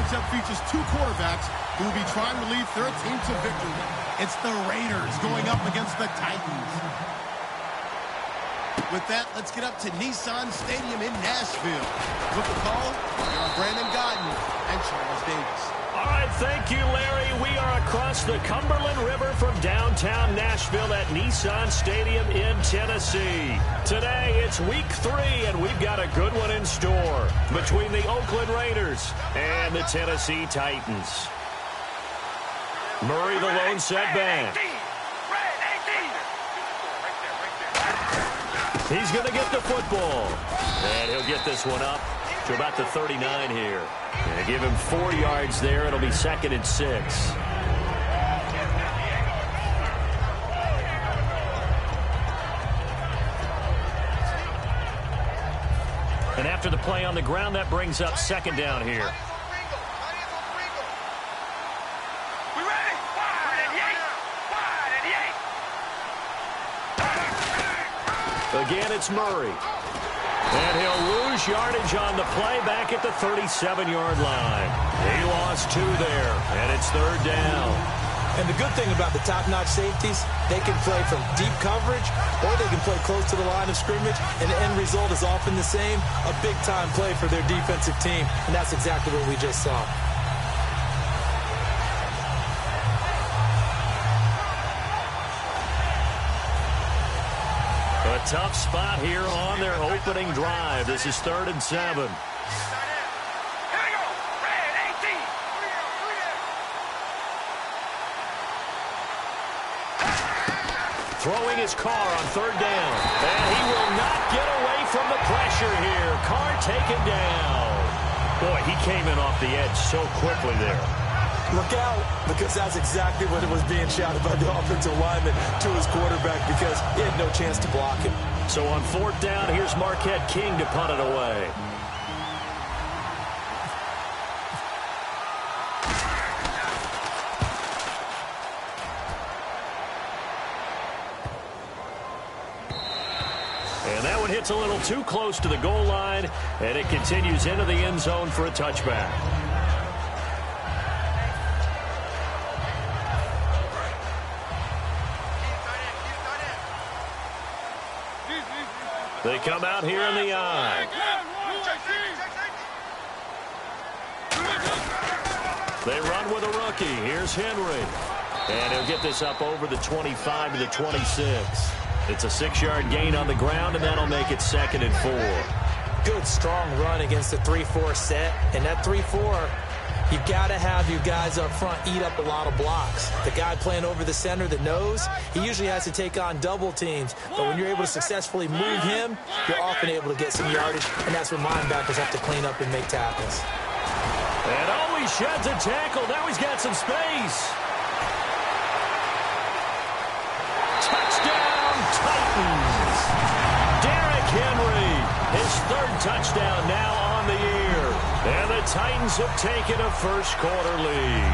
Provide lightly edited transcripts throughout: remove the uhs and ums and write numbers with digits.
matchup features two quarterbacks who will be trying to lead their team to victory. It's the Raiders going up against the Titans. With that, let's get up to Nissan Stadium in Nashville. With the call, here are Brandon Godden and Charles Davis. All right, thank you, Larry. We are across the Cumberland River from downtown Nashville at Nissan Stadium in Tennessee. Today, it's week 3, and we've got a good one in store between the Oakland Raiders and the Tennessee Titans. Murray, the lone setback. He's going to get the football, and he'll get this one up to about the 39 here. And give him 4 yards there. It'll be 2nd and 6. And after the play on the ground, that brings up 2nd down here. Again, it's Murray. And he'll lose yardage on the play back at the 37-yard line. He lost 2 there, and it's 3rd down. And the good thing about the top-notch safeties, they can play from deep coverage or they can play close to the line of scrimmage, and the end result is often the same, a big-time play for their defensive team, and that's exactly what we just saw. A tough spot here on their opening drive. This is 3rd and 7. Throwing his car on 3rd down. And he will not get away from the pressure here. Carr taken down. Boy, he came in off the edge so quickly there. Look out, because that's exactly what it was being shouted by the offensive lineman to his quarterback, because he had no chance to block him. So on 4th down, here's Marquette King to punt it away. And that one hits a little too close to the goal line, and it continues into the end zone for a touchback. They come out here in the eye. They run with a rookie. Here's Henry. And he'll get this up over the 25 to the 26. It's a 6-yard gain on the ground, and that'll make it 2nd and 4. Good, strong run against the 3-4 set. And that 3-4, you've got to have your guys up front eat up a lot of blocks. The guy playing over the center, the nose, he usually has to take on double teams. But when you're able to successfully move him, you're often able to get some yardage, and that's where linebackers have to clean up and make tackles. And always sheds a tackle. Now he's got some space. Touchdown, Titans. Derrick Henry, his 3rd touchdown now on the year. And the Titans have taken a first-quarter lead.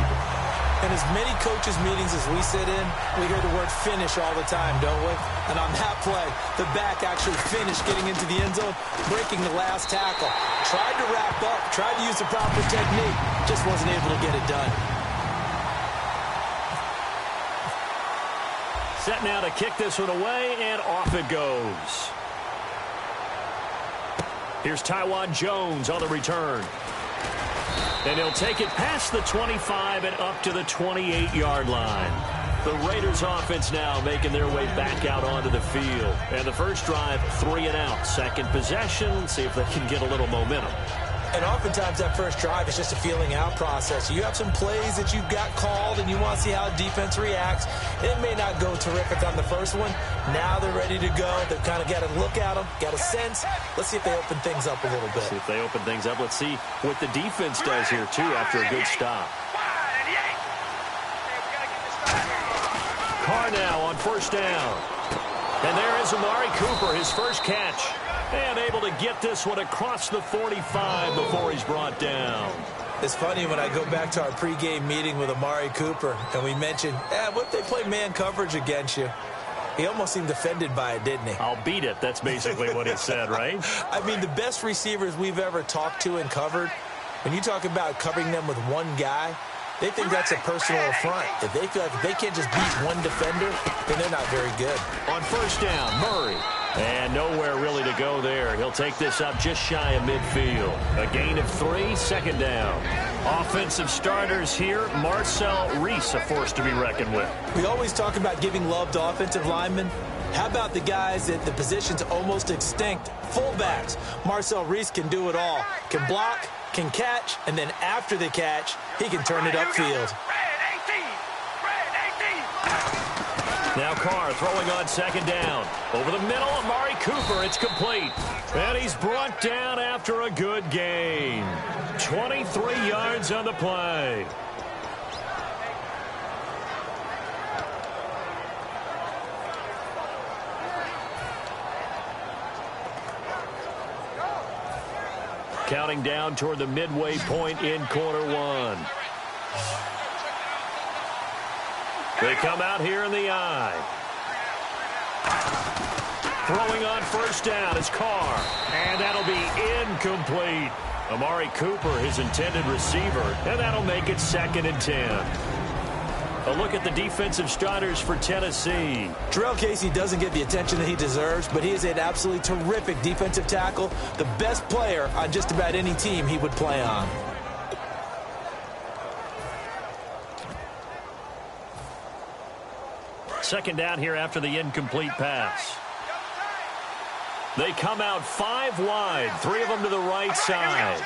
And as many coaches' meetings as we sit in, we hear the word finish all the time, don't we? And on that play, the back actually finished getting into the end zone, breaking the last tackle. Tried to wrap up, tried to use the proper technique, just wasn't able to get it done. Set now to kick this one away, and off it goes. Here's Tywan Jones on the return. And he'll take it past the 25 and up to the 28-yard line. The Raiders offense now making their way back out onto the field. And the first drive, 3 and out. Second possession, see if they can get a little momentum. And oftentimes that first drive is just a feeling out process. You have some plays that you've got called and you want to see how defense reacts. It may not go terrific on the first one. Now they're ready to go. They've kind of got to look at them, got a sense. Let's see if they open things up a little bit. See if they open things up. Let's see what the defense does here, too, after a good stop. Carr now on 1st down. And there is Amari Cooper, his first catch. And able to get this one across the 45 before he's brought down. It's funny when I go back to our pregame meeting with Amari Cooper, and we mentioned, what if they play man coverage against you? He almost seemed offended by it, didn't he? I'll beat it. That's basically what he said, right? I mean, the best receivers we've ever talked to and covered, When you talk about covering them with one guy, they think that's a personal affront. If they feel like they can't just beat one defender, then they're not very good. On first down, Murray. And nowhere really to go there. He'll take this up just shy of midfield. A gain of 3, second down. Offensive starters here, Marcel Reese, a force to be reckoned with. We always talk about giving love to offensive linemen. How about the guys at the position's almost extinct? Fullbacks. Marcel Reese can do it all. Can block, can catch, and then after the catch, he can turn it upfield. Now Carr throwing on second down. Over the middle, Amari Cooper. It's complete. And he's brought down after a good gain. 23 yards on the play. Counting down toward the midway point in quarter one. They come out here in the eye. Throwing on first down is Carr. And that'll be incomplete. Amari Cooper, his intended receiver. And that'll make it 2nd and 10. A look at the defensive starters for Tennessee. Jarrell Casey doesn't get the attention that he deserves, but he is an absolutely terrific defensive tackle. The best player on just about any team he would play on. Second down here after the incomplete pass. They come out 5 wide, 3 of them to the right side.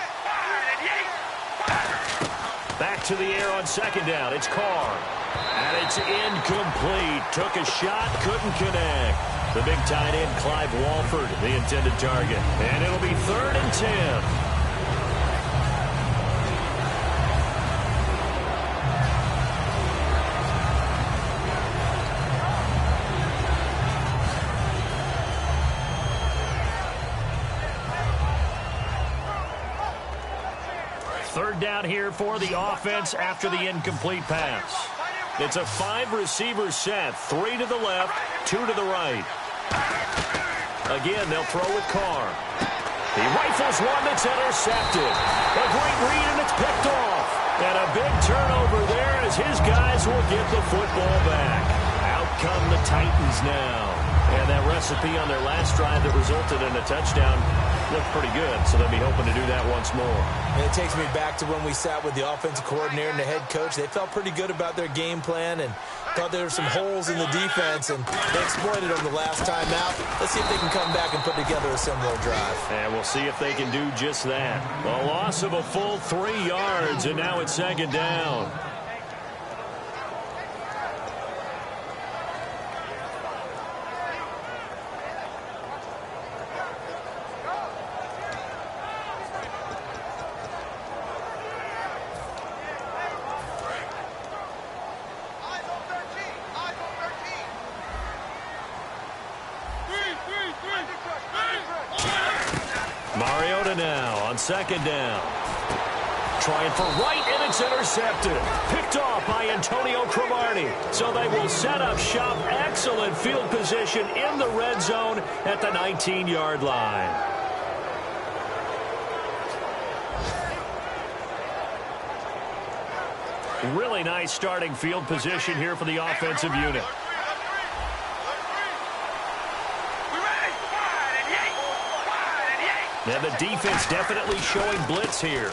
Back to the air on second down. It's Carr. And it's incomplete. Took a shot, couldn't connect. The big tight end, Clive Walford, the intended target. And it'll be 3rd and 10. Third down here for the offense after the incomplete pass. It's a 5-receiver set, 3 to the left, 2 to the right. Again, they'll throw with Carr. He rifles one that's intercepted. A great read, and it's picked off. And a big turnover there as his guys will get the football back. Out come the Titans now. And that recipe on their last drive that resulted in a touchdown looked pretty good, so they'll be hoping to do that once more. And it takes me back to when we sat with the offensive coordinator and the head coach. They felt pretty good about their game plan and thought there were some holes in the defense, and they exploited them the last time out. Let's see if they can come back and put together a similar drive. And we'll see if they can do just that. A loss of a full 3 yards, and now it's second down. Mariota now on second down. Trying for right, and it's intercepted. Picked off by Antonio Cromartie. So they will set up shop. Excellent field position in the red zone at the 19-yard line. Really nice starting field position here for the offensive unit. And the defense definitely showing blitz here.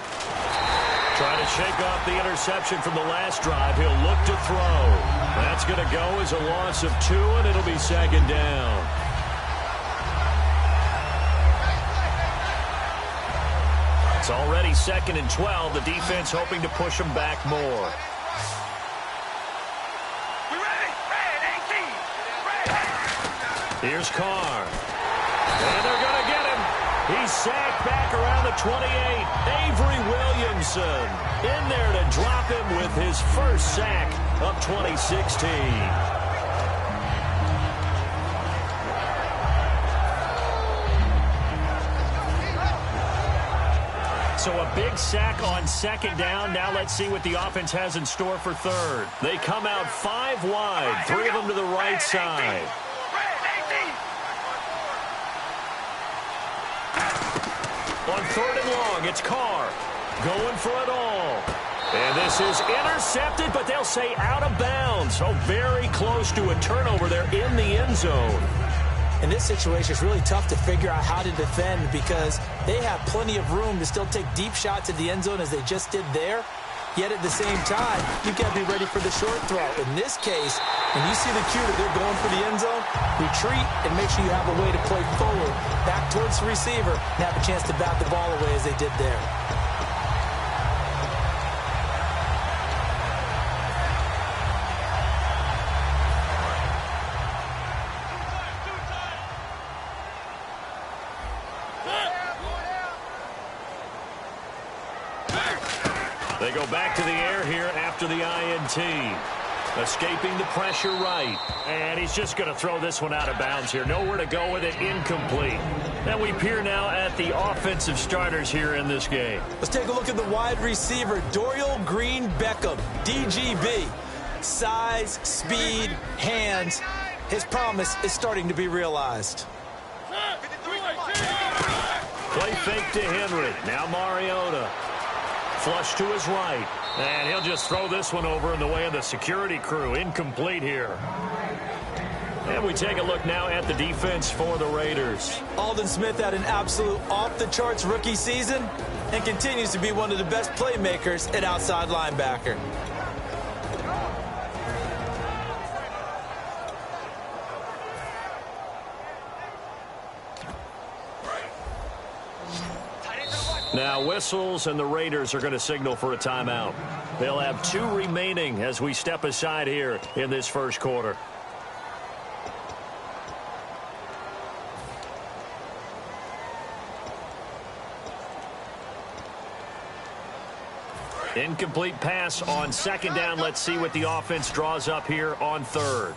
Trying to shake off the interception from the last drive. He'll look to throw. That's going to go as a loss of 2, and it'll be second down. It's already 2nd and 12. The defense hoping to push them back more. Here's Carr. And they're going to get him. He's sacked back around the 28. Avery Williamson in there to drop him with his first sack of 2016. So a big sack on second down. Now let's see what the offense has in store for third. They come out 5 wide, 3 of them to the right side. On third and long, it's Carr. going for it all. And this is intercepted, but they'll say out of bounds. So very close to a turnover there in the end zone. In this situation, it's really tough to figure out how to defend because they have plenty of room to still take deep shots at the end zone as they just did there. Yet at the same time, you've got to be ready for the short throw. In this case, when you see the cue that they're going for the end zone, retreat and make sure you have a way to play forward, back towards the receiver, and have a chance to bat the ball away as they did there. They go back to the air here after the INT. Escaping the pressure right. And he's just going to throw this one out of bounds here. Nowhere to go with it. Incomplete. And we peer now at the offensive starters here in this game. Let's take a look at the wide receiver, Dorial Green Beckham, DGB. Size, speed, hands. His promise is starting to be realized. Play fake to Henry. Now Mariota. Flush to his right. And he'll just throw this one over in the way of the security crew. Incomplete here. And we take a look now at the defense for the Raiders. Aldon Smith had an absolute off-the-charts rookie season and continues to be one of the best playmakers at outside linebacker. Now whistles, and the Raiders are going to signal for a timeout. They'll have 2 remaining as we step aside here in this first quarter. Incomplete pass on second down. Let's see what the offense draws up here on third.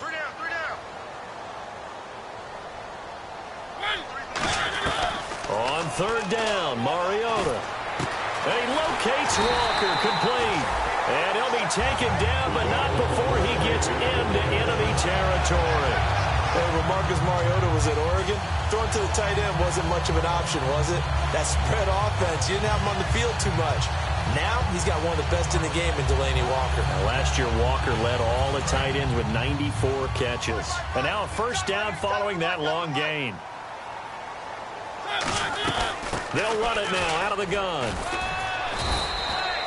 On third down, Mariota. And he locates Walker, complete. And he'll be taken down, but not before he gets into enemy territory. Hey, when Marcus Mariota was at Oregon, throwing to the tight end wasn't much of an option, was it? That spread offense, you didn't have him on the field too much. Now, he's got one of the best in the game in Delaney Walker. Now, last year, Walker led all the tight ends with 94 catches. And now a first down following that long gain. They'll run it now out of the gun.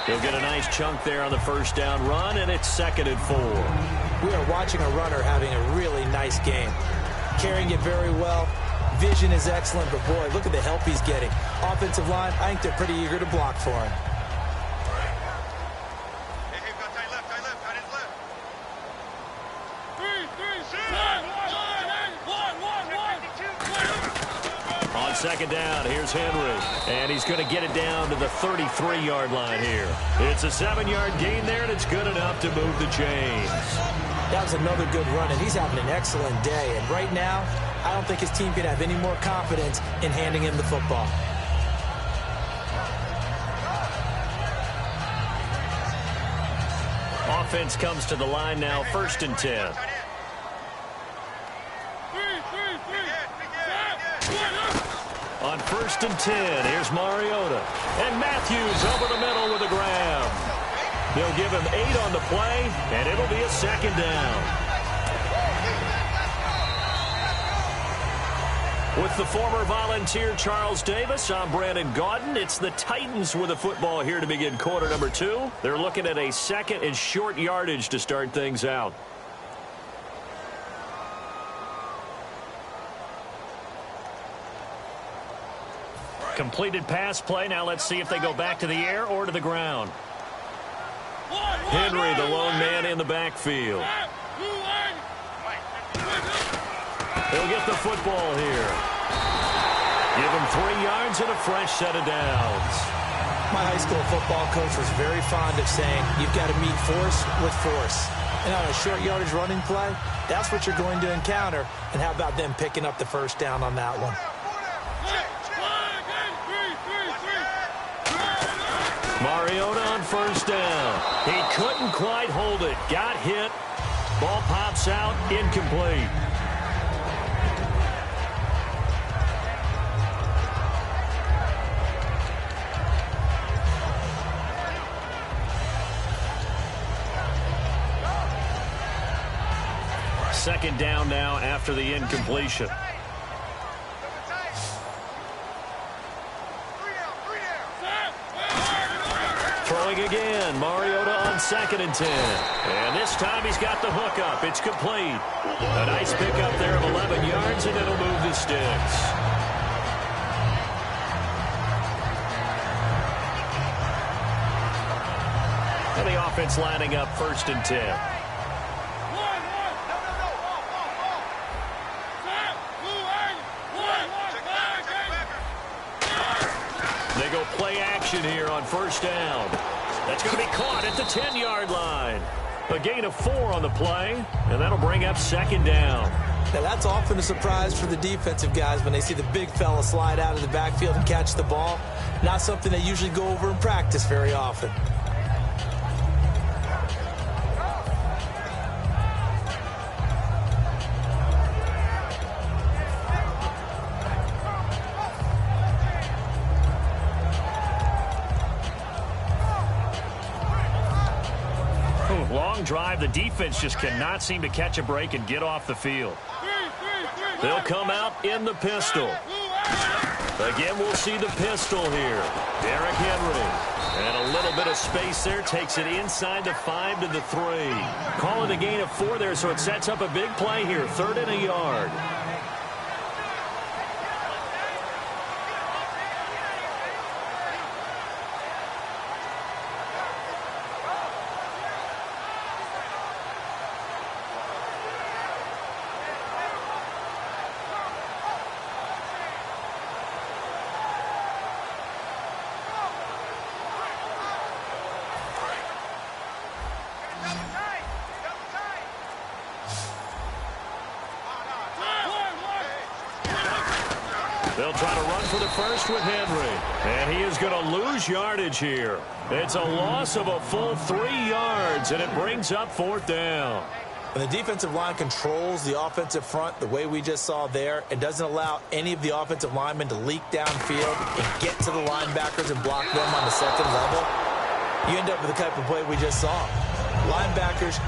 He'll get a nice chunk there on the first down run, and it's 2nd and 4. We are watching a runner having a really nice game. Carrying it very well. Vision is excellent, but boy, look at the help he's getting. Offensive line, I think they're pretty eager to block for him. On second down, here's Henry. And he's going to get it down to the 33-yard line here. It's a 7-yard gain there, and it's good enough to move the chains. That was another good run, and he's having an excellent day. And right now, I don't think his team can have any more confidence in handing him the football. Offense comes to the line now, 1st and 10. On 1st and 10, here's Mariota. And Matthews over the middle with a grab. They'll give him 8 on the play, and it'll be a 2nd down. With the former Volunteer Charles Davis, I'm Brandon Gaudin. It's the Titans with the football here to begin quarter number 2. They're looking at a 2nd and short yardage to start things out. Completed pass play. Now let's see if they go back to the air or to the ground. Henry, the lone man in the backfield. He'll get the football here. Give him 3 yards and a fresh set of downs. My high school football coach was very fond of saying, you've got to meet force with force. And on a short yardage running play, that's what you're going to encounter. And how about them picking up the first down on that one? Mariota on first down. He couldn't quite hold it. Got hit. Ball pops out. Incomplete. second down now after the incompletion. Throwing again, Mariota on 2nd and 10. And this time he's got the hook up. It's complete. A nice pickup there of 11 yards, and it'll move the sticks. And the offense lining up 1st and 10. They go play action here on 1st down. That's going to be caught at the 10-yard line. A gain of 4 on the play, and that'll bring up 2nd down. Now, that's often a surprise for the defensive guys when they see the big fella slide out of the backfield and catch the ball. Not something they usually go over in practice very often. Long drive. The defense just cannot seem to catch a break and get off the field. They'll come out in the pistol. Again, we'll see the pistol here. Derrick Henry. And a little bit of space there. Takes it inside the 5 to the 3. Call it a gain of 4 there, so it sets up a big play here. 3rd and a yard. They'll try to run for the first with Henry. And he is going to lose yardage here. It's a loss of a full 3 yards, and it brings up 4th down. When the defensive line controls the offensive front the way we just saw there, it doesn't allow any of the offensive linemen to leak downfield and get to the linebackers and block them on the 2nd level. You end up with the type of play we just saw. Linebackers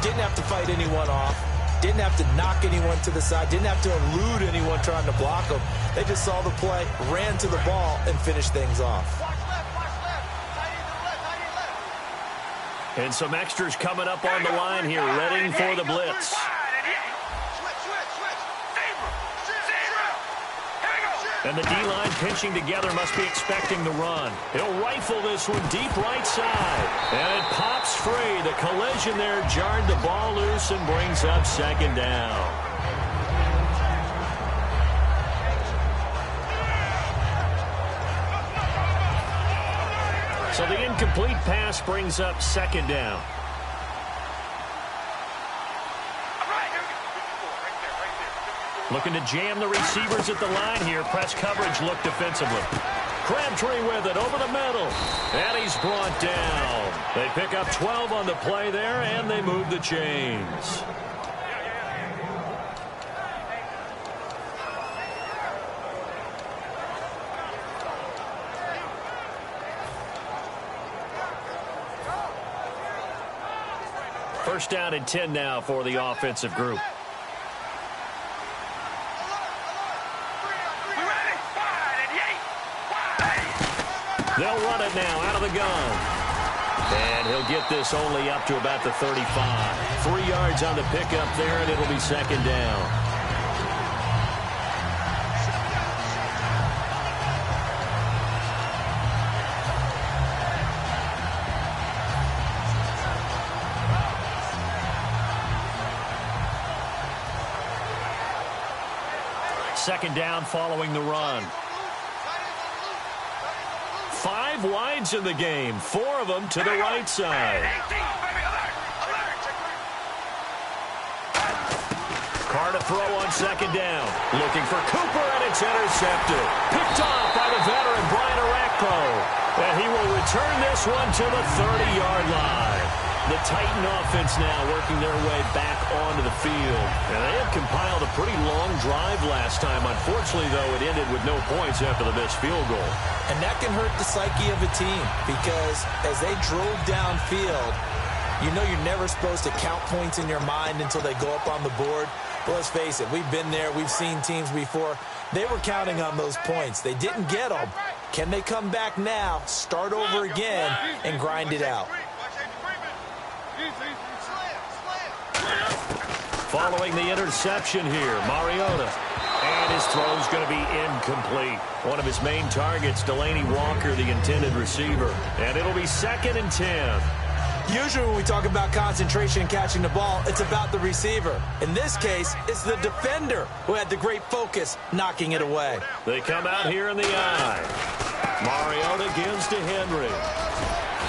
didn't have to fight anyone off. Didn't have to knock anyone to the side. Didn't have to elude anyone trying to block them. They just saw the play, ran to the ball, and finished things off. And some extras coming up on the line here, ready for the blitz. And the D-line pinching together must be expecting the run. He'll rifle this one deep right side. And it pops free. The collision there jarred the ball loose and brings up 2nd down. So the incomplete pass brings up 2nd down. Looking to jam the receivers at the line here. Press coverage look defensively. Crabtree with it over the middle. And he's brought down. They pick up 12 on the play there, and they move the chains. First down and 10 now for the offensive group. They'll run it now out of the gun. And he'll get this only up to about the 35. 3 yards on the pickup there, and it'll be 2nd down. Second down following the run. 5 wides in the game, 4 of them to the right side. Carr to throw on 2nd down. Looking for Cooper, and it's intercepted. Picked off by the veteran Brian Orakpo. And he will return this one to the 30-yard line. The Titan offense now working their way back onto the field. And they had compiled a pretty long drive last time. Unfortunately, though, it ended with no points after the missed field goal. And that can hurt the psyche of a team because as they drove downfield, You know you're never supposed to count points in your mind until they go up on the board. But let's face it, we've been there. We've seen teams before. They were counting on those points. They didn't get them. Can they come back now, start over again, and grind it out? Following the interception here, Mariota. And his throw's going to be incomplete. One of his main targets, Delaney Walker, the intended receiver. And it'll be 2nd and 10. Usually when we talk about concentration and catching the ball, it's about the receiver. In this case, it's the defender who had the great focus knocking it away. They come out here in the eye. Mariota gives to Henry.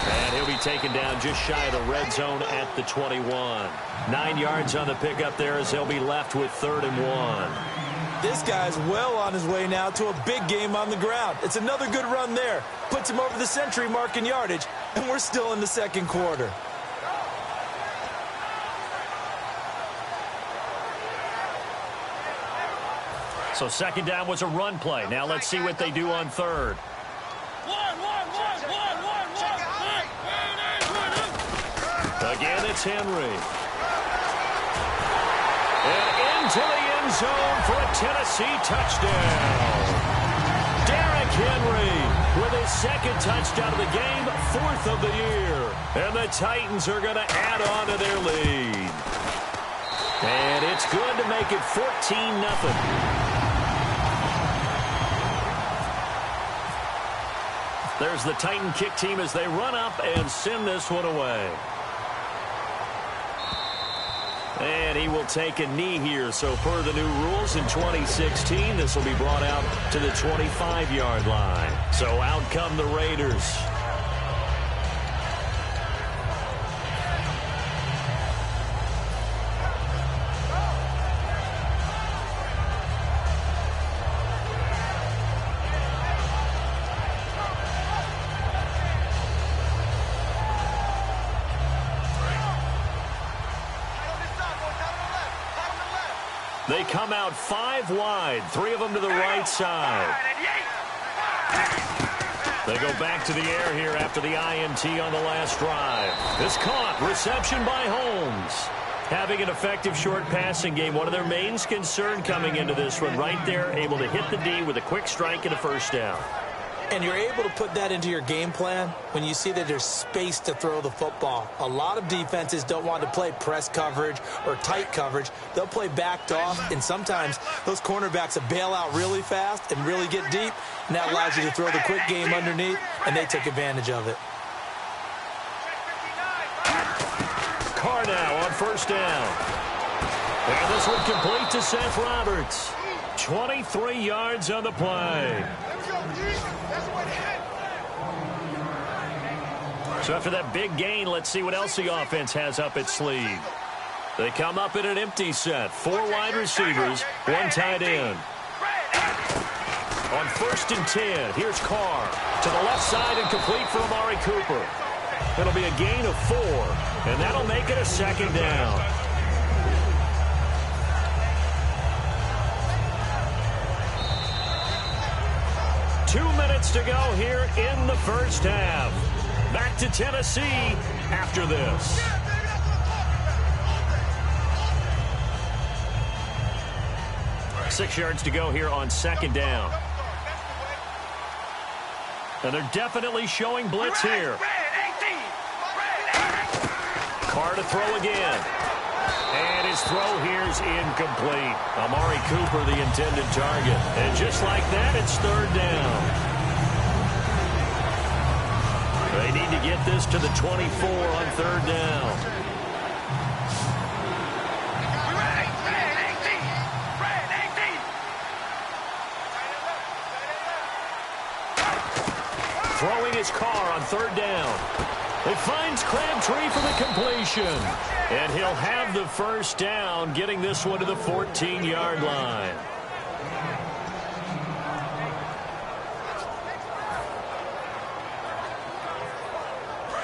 And he'll be taken down just shy of the red zone at the 21. 9 yards on the pickup there as they'll be left with 3rd and 1. This guy's well on his way now to a big game on the ground. It's another good run there. Puts him over the century mark in yardage, and we're still in the 2nd quarter. So 2nd down was a run play. Now let's see what they do on 3rd. Again, it's Henry. And into the end zone for a Tennessee touchdown. Derrick Henry with his 2nd touchdown of the game, 4th of the year. And the Titans are going to add on to their lead. And it's good to make it 14-0. There's the Titan kick team as they run up and send this one away. And he will take a knee here. So per the new rules in 2016, this will be brought out to the 25-yard line. So out come the Raiders. They come out 5 wide, 3 of them to the right side. They go back to the air here after the INT on the last drive. It's caught. Reception by Holmes. Having an effective short passing game, one of their main concern coming into this one, right there, able to hit the D with a quick strike and a 1st down. And you're able to put that into your game plan when you see that there's space to throw the football. A lot of defenses don't want to play press coverage or tight coverage. They'll play backed off, and sometimes those cornerbacks will bail out really fast and really get deep, and that allows you to throw the quick game underneath, and they took advantage of it. Carr now on 1st down. And this one complete to Seth Roberts. 23 yards on the play. So after that big gain, let's see what else the offense has up its sleeve. They come up in an empty set. 4 wide receivers, 1 tight end. On 1st and 10, here's Carr. To the left side and complete for Amari Cooper. It'll be a gain of 4, and that'll make it a 2nd down. Two minutes to go here in the 1st half. Back to Tennessee after this. Six yards to go here on 2nd down. And they're definitely showing blitz here. Carr to throw again. And his throw here's incomplete. Amari Cooper, the intended target. And just like that, it's 3rd down. They need to get this to the 24 on 3rd down. Throwing his Carr on 3rd down. It finds Crabtree for the completion. And he'll have the 1st down, getting this one to the 14-yard line.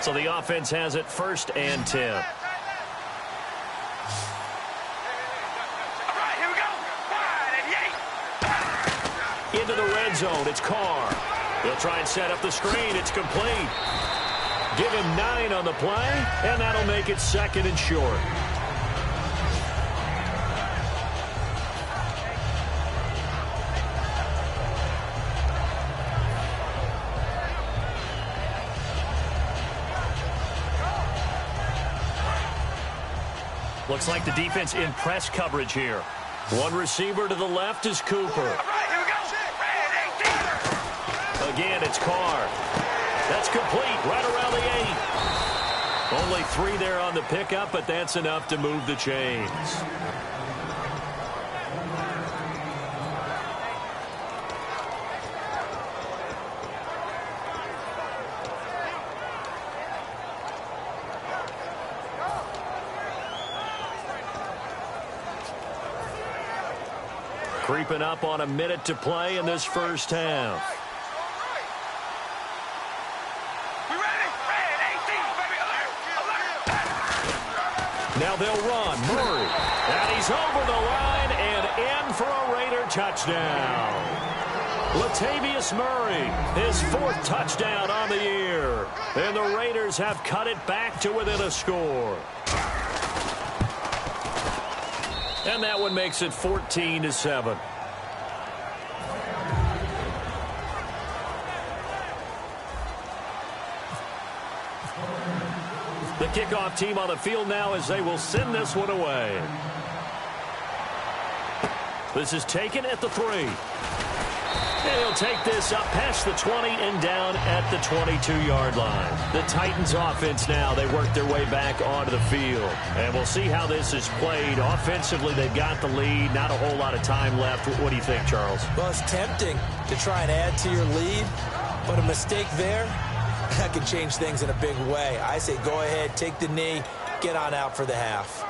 So the offense has it 1st and 10. Into the red zone, it's Carr. They'll try and set up the screen. It's complete. Give him 9 on the play, and that'll make it 2nd and short. Looks like the defense in press coverage here. One receiver to the left is Cooper. Again, it's Carr. That's complete right around the 8. Only 3 there on the pickup, but that's enough to move the chains. Creeping up on a minute to play in this first half. Now they'll run. Murray. And he's over the line and in for a Raider touchdown. Latavius Murray, his 4th touchdown on the year. And the Raiders have cut it back to within a score. And that one makes it 14-7. The kickoff team on the field now as they will send this one away. This is taken at the 3. And he'll take this up past the 20 and down at the 22-yard line. The Titans offense now, they work their way back onto the field. And we'll see how this is played. Offensively, they've got the lead. Not a whole lot of time left. What do you think, Charles? Well, it's tempting to try and add to your lead, but a mistake there, that can change things in a big way. I say go ahead, take the knee, get on out for the half.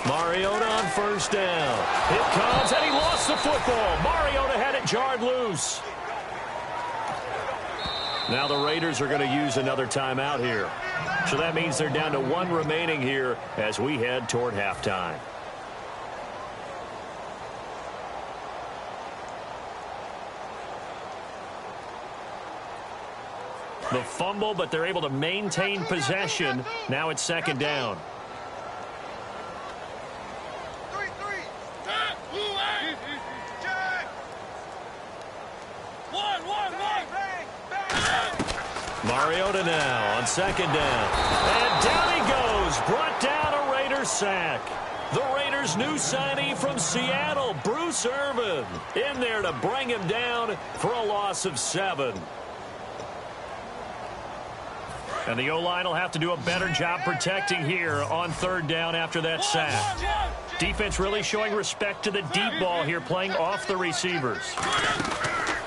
Mariota on first down. It comes, and he lost the football. Mariota had it jarred loose. Now the Raiders are going to use another timeout here. So that means they're down to 1 remaining here as we head toward halftime. The fumble, but they're able to maintain possession. Now it's 2nd down. Mariota now on 2nd down. And down he goes. Brought down a Raider sack. The Raiders' new signee from Seattle, Bruce Irvin, in there to bring him down for a loss of 7. And the O-line will have to do a better job protecting here on 3rd down after that sack. Defense really showing respect to the deep ball here, playing off the receivers.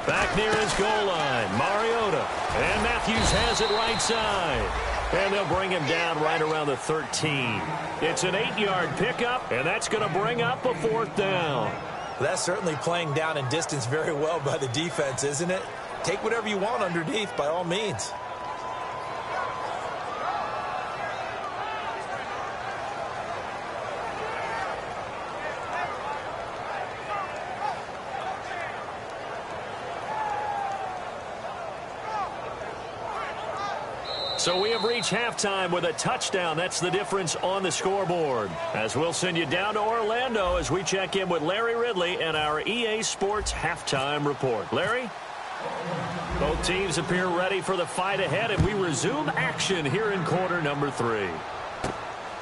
Back near his goal line, Mariota. And Matthews has it right side. And they'll bring him down right around the 13. It's an 8-yard pickup, and that's going to bring up a 4th down. That's certainly playing down in distance very well by the defense, isn't it? Take whatever you want underneath, by all means. So we have reached halftime with a touchdown. That's the difference on the scoreboard. As we'll send you down to Orlando as we check in with Larry Ridley and our EA Sports halftime report. Larry? Both teams appear ready for the fight ahead, and we resume action here in quarter number 3.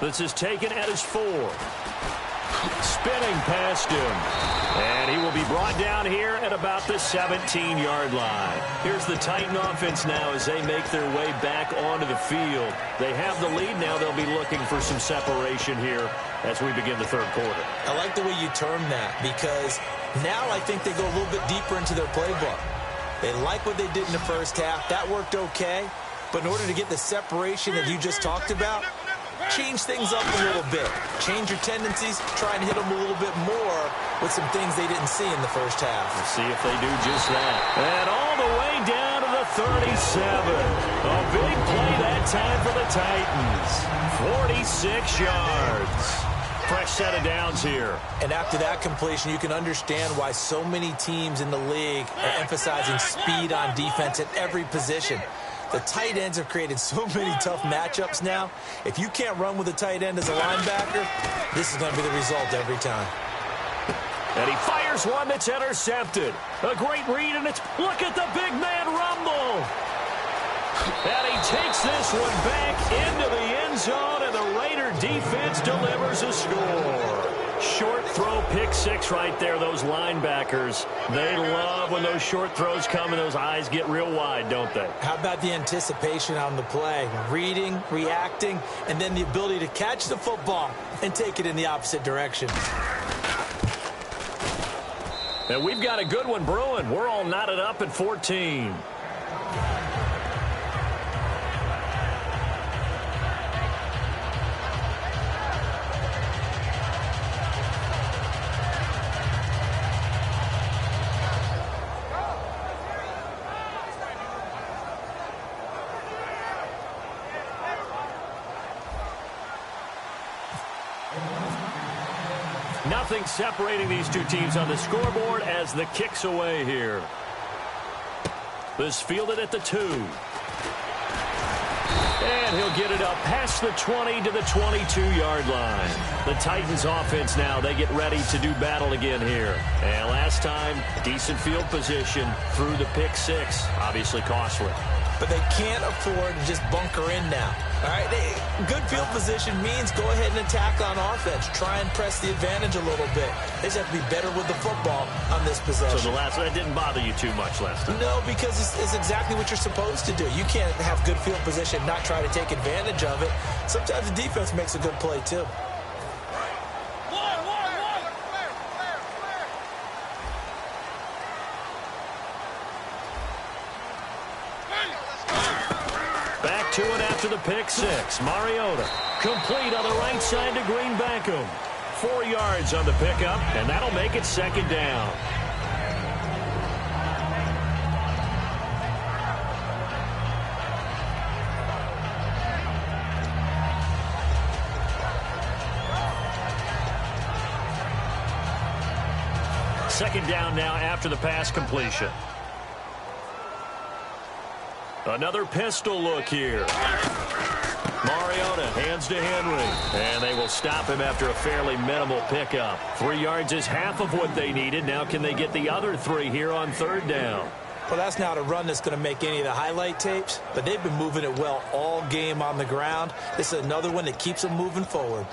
This is taken at his 4. Spinning past him. And he will be brought down here at about the 17-yard line. Here's the Titan offense now as they make their way back onto the field. They have the lead now. They'll be looking for some separation here as we begin the 3rd quarter. I like the way you termed that because now I think they go a little bit deeper into their playbook. They like what they did in the first half. That worked okay. But in order to get the separation that you just talked about, change things up a little bit. Change your tendencies. Try and hit them a little bit more with some things they didn't see in the first half. We'll see if they do just that. And all the way down to the 37. A big play that time for the Titans. 46 yards. Fresh set of downs here. And after that completion, you can understand why so many teams in the league are emphasizing speed on defense at every position. The tight ends have created so many tough matchups now. If you can't run with a tight end as a linebacker, this is going to be the result every time. And he fires one that's intercepted. A great read, and it's, look at the big man rumble. And he takes this one back into the end zone, and the Raider defense delivers a score. Short throw, pick six right there. Those linebackers, they love when those short throws come and those eyes get real wide, don't they? How about the anticipation on the play? Reading, reacting, and then the ability to catch the football and take it in the opposite direction. And we've got a good one brewing. We're all knotted up at 14. Nothing separating these two teams on the scoreboard as the kick's away here. This fielded at the 2. And he'll get it up past the 20 to the 22-yard line. The Titans offense now, they get ready to do battle again here. And last time, decent field position through the pick six. Obviously costly. But they can't afford to just bunker in now. All right, good field position means go ahead and attack on offense. Try and press the advantage a little bit. They just have to be better with the football on this possession. So that didn't bother you too much last time? No, because it's exactly what you're supposed to do. You can't have good field position and not try to take advantage of it. Sometimes the defense makes a good play, too. To it after the pick six. Mariota complete on the right side to Green Beckham. 4 yards on the pickup, and that'll make it second down. Second down now after the pass completion. Another pistol look here. Mariota hands to Henry. And they will stop him after a fairly minimal pickup. 3 yards is half of what they needed. Now can they get the other 3 here on third down? Well, that's not a run that's going to make any of the highlight tapes, but they've been moving it well all game on the ground. This is another one that keeps them moving forward.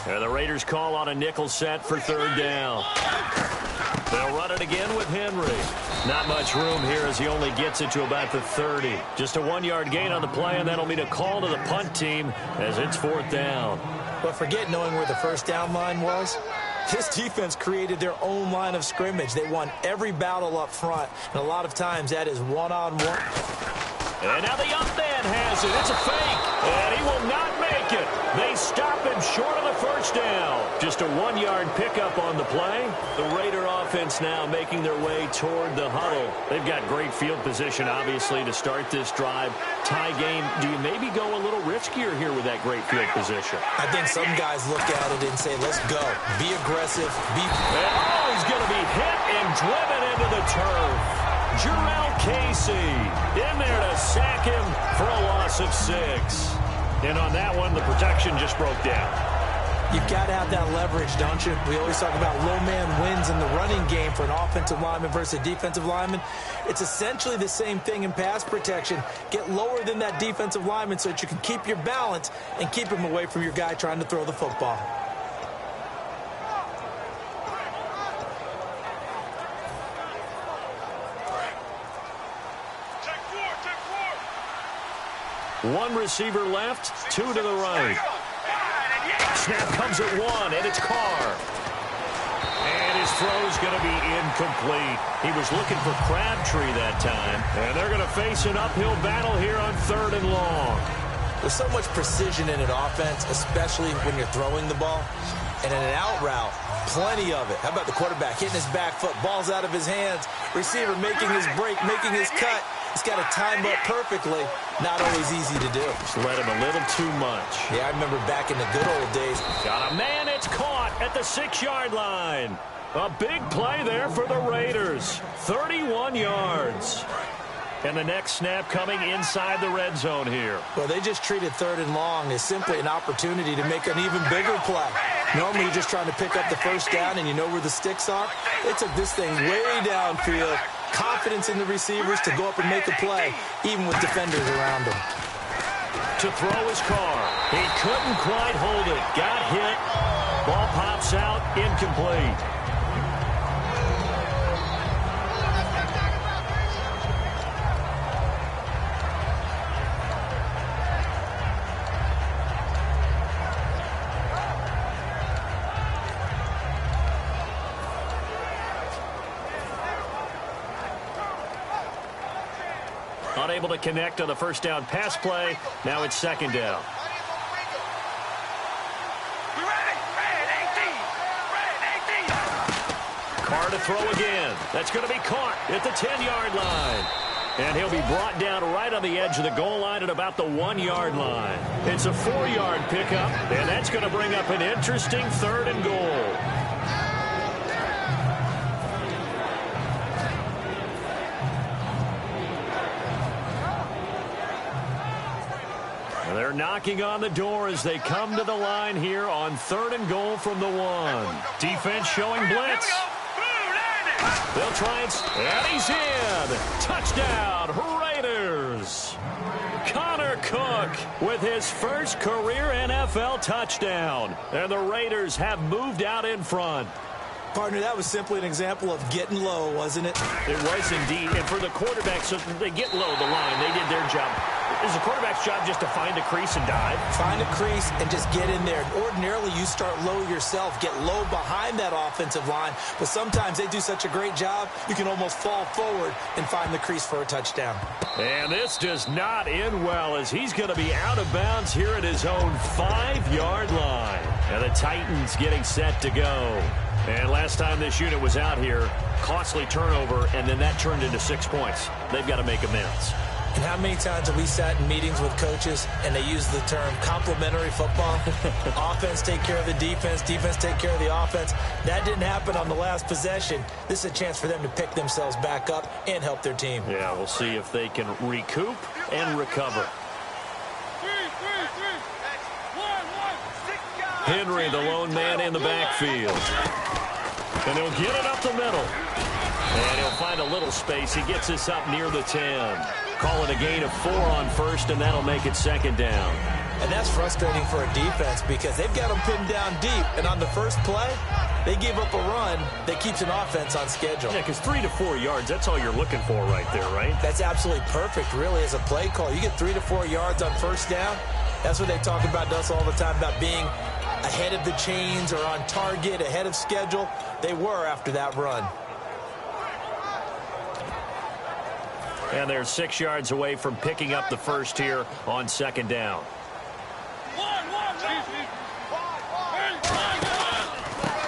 And the Raiders call on a nickel set for third down. They'll run it again with Henry. Not much room here as he only gets it to about the 30. Just a 1-yard gain on the play, and that'll mean a call to the punt team as it's fourth down. But forget knowing where the first down line was. This defense created their own line of scrimmage. They won every battle up front, and a lot of times that is one-on-one. And now the up man has it. It's a fake, and he will not make it. They stop him short of the first down. Just a 1-yard pickup on the play. The Raider offense now making their way toward the huddle. They've got great field position, obviously, to start this drive. Tie game, do you maybe go a little riskier here with that great field position? I think some guys look at it and say, let's go. Be aggressive. Oh, he's going to be hit and driven into the turf. Jarrell Casey in there to sack him for a loss of 6. And on that one, the protection just broke down. You've got to have that leverage, don't you? We always talk about low man wins in the running game for an offensive lineman versus a defensive lineman. It's essentially the same thing in pass protection. Get lower than that defensive lineman so that you can keep your balance and keep him away from your guy trying to throw the football. One receiver left, 2 to the right. Snap comes at 1, and it's Carr. And His throw's going to be incomplete. He was looking for Crabtree that time. And they're going to face an uphill battle here on 3rd and long. There's so much precision in an offense, especially when you're throwing the ball. And in an out route, plenty of it. How about the quarterback hitting his back foot, ball's out of his hands, receiver making his break, making his cut. He's got to time up perfectly. Not always easy to do. Just let him a little too much. Yeah, I remember back in the good old days. Got a man, it's caught at the 6-yard line. A big play there for the Raiders. 31 yards. And the next snap coming inside the red zone here. Well, they just treated 3rd and long as simply an opportunity to make an even bigger play. Normally, you're just trying to pick up the first down, and you know where the sticks are. They took this thing way downfield. Confidence in the receivers to go up and make a play, even with defenders around them. To throw his car. He couldn't quite hold it. Got hit. Ball pops out. Incomplete. Unable to connect on the first down pass play. Now it's 2nd down. Carr to throw again. That's going to be caught at the 10-yard line. And he'll be brought down right on the edge of the goal line at about the 1-yard line. It's a 4-yard pickup, and that's going to bring up an interesting 3rd and goal. They're knocking on the door as they come to the line here on 3rd and goal from the 1. Defense showing blitz. They'll try and he's in. Touchdown, Raiders. Connor Cook with his first career NFL touchdown. And the Raiders have moved out in front. Partner, that was simply an example of getting low, wasn't it? It was indeed. And for the quarterback, so they get low the line. They did their job. Is the quarterback's job just to find a crease and dive? Find a crease and just get in there. Ordinarily, you start low yourself, get low behind that offensive line. But sometimes they do such a great job, you can almost fall forward and find the crease for a touchdown. And this does not end well as he's going to be out of bounds here at his own 5-yard line. And the Titans getting set to go. And last time this unit was out here, costly turnover, and then that turned into 6 points. They've got to make amends. And how many times have we sat in meetings with coaches and they use the term complementary football? Offense take care of the defense, defense take care of the offense. That didn't happen on the last possession. This is a chance for them to pick themselves back up and help their team. Yeah, we'll see if they can recoup and recover. Henry, the lone man in the backfield. And he'll get it up the middle. And he'll find a little space. He gets this up near the 10. Call it a gain of 4 on first, and that'll make it 2nd down. And that's frustrating for a defense because they've got them pinned down deep. And on the first play, they give up a run that keeps an offense on schedule. Yeah, because 3 to 4 yards, that's all you're looking for right there, right? That's absolutely perfect, really, as a play call. You get 3 to 4 yards on first down. That's what they talk about to us all the time, about being ahead of the chains or on target, ahead of schedule. They were after that run. And they're 6 yards away from picking up the first here on 2nd down.